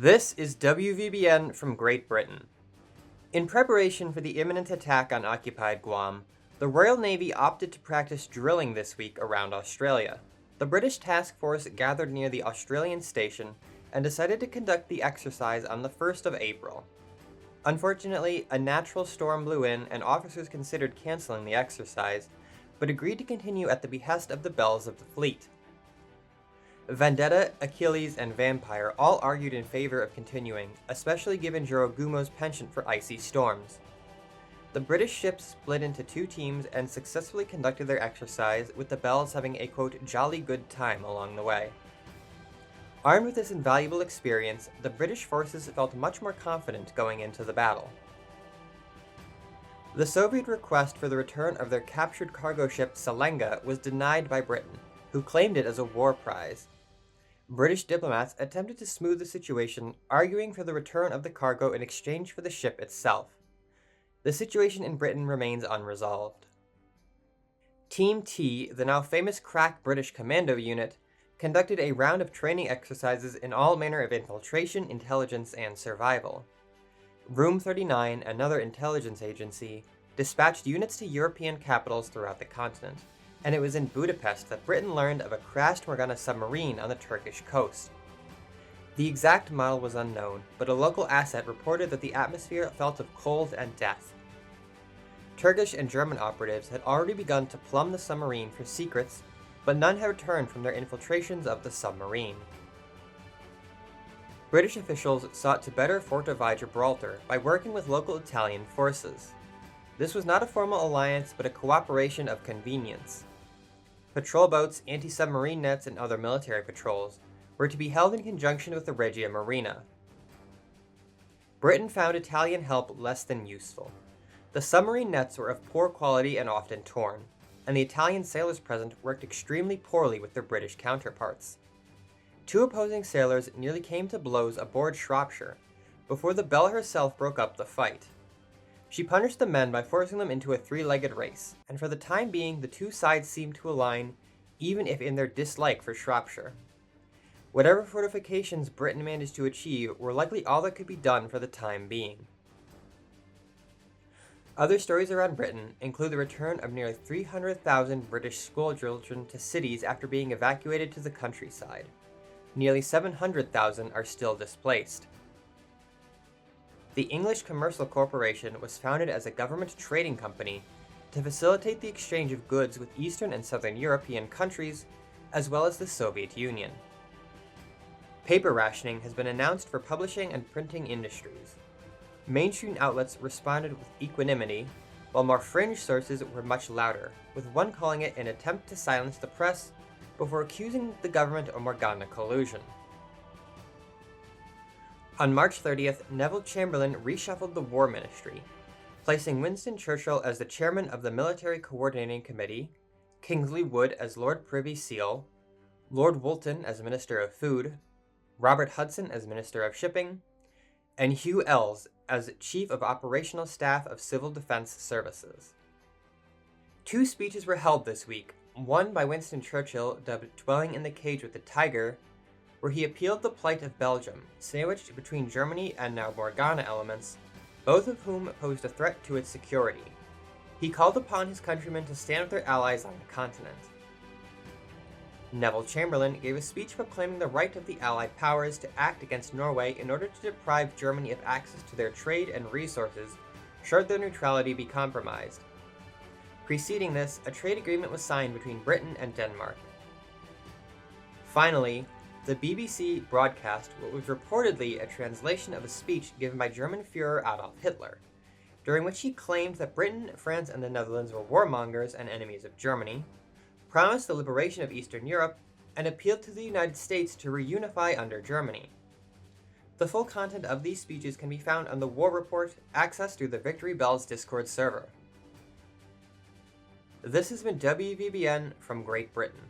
This is WVBN from Great Britain. In preparation for the imminent attack on occupied Guam, the Royal Navy opted to practice drilling this week around Australia. The British task force gathered near the Australian station and decided to conduct the exercise on the 1st of April. Unfortunately, a natural storm blew in and officers considered canceling the exercise, but agreed to continue at the behest of the bells of the fleet. Vendetta, Achilles, and Vampire all argued in favor of continuing, especially given Jorogumo's penchant for icy storms. The British ships split into two teams and successfully conducted their exercise, with the bells having a quote, jolly good time along the way. Armed with this invaluable experience, the British forces felt much more confident going into the battle. The Soviet request for the return of their captured cargo ship Selenga was denied by Britain, who claimed it as a war prize. British diplomats attempted to smooth the situation, arguing for the return of the cargo in exchange for the ship itself. The situation in Britain remains unresolved. Team T, the now famous crack British Commando unit, conducted a round of training exercises in all manner of infiltration, intelligence, and survival. Room 39, another intelligence agency, dispatched units to European capitals throughout the continent, and it was in Budapest that Britain learned of a crashed Morgana submarine on the Turkish coast. The exact model was unknown, but a local asset reported that the atmosphere felt of cold and death. Turkish and German operatives had already begun to plumb the submarine for secrets, but none had returned from their infiltrations of the submarine. British officials sought to better fortify Gibraltar by working with local Italian forces. This was not a formal alliance, but a cooperation of convenience. Patrol boats, anti-submarine nets, and other military patrols were to be held in conjunction with the Regia Marina. Britain found Italian help less than useful. The submarine nets were of poor quality and often torn, and the Italian sailors present worked extremely poorly with their British counterparts. Two opposing sailors nearly came to blows aboard Shropshire, before the Belle herself broke up the fight. She punished the men by forcing them into a three-legged race, and for the time being the two sides seemed to align, even if in their dislike for Shropshire. Whatever fortifications Britain managed to achieve were likely all that could be done for the time being. Other stories around Britain include the return of nearly 300,000 British schoolchildren to cities after being evacuated to the countryside. Nearly 700,000 are still displaced. The English Commercial Corporation was founded as a government trading company to facilitate the exchange of goods with Eastern and Southern European countries, as well as the Soviet Union. Paper rationing has been announced for publishing and printing industries. Mainstream outlets responded with equanimity, while more fringe sources were much louder, with one calling it an attempt to silence the press before accusing the government of Morgana collusion. On March 30th, Neville Chamberlain reshuffled the War Ministry, placing Winston Churchill as the chairman of the Military Coordinating Committee, Kingsley Wood as Lord Privy Seal, Lord Woolton as Minister of Food, Robert Hudson as Minister of Shipping, and Hugh Ells as Chief of Operational Staff of Civil Defense Services. Two speeches were held this week, one by Winston Churchill dubbed Dwelling in the Cage with the Tiger, where he appealed the plight of Belgium, sandwiched between Germany and now Morgana elements, both of whom posed a threat to its security. He called upon his countrymen to stand with their allies on the continent. Neville Chamberlain gave a speech proclaiming the right of the Allied powers to act against Norway in order to deprive Germany of access to their trade and resources should their neutrality be compromised. Preceding this, a trade agreement was signed between Britain and Denmark. Finally, the BBC broadcast what was reportedly a translation of a speech given by German Führer Adolf Hitler, during which he claimed that Britain, France, and the Netherlands were warmongers and enemies of Germany, promised the liberation of Eastern Europe, and appealed to the United States to reunify under Germany. The full content of these speeches can be found on the War Report, accessed through the Victory Bells Discord server. This has been WVBN from Great Britain.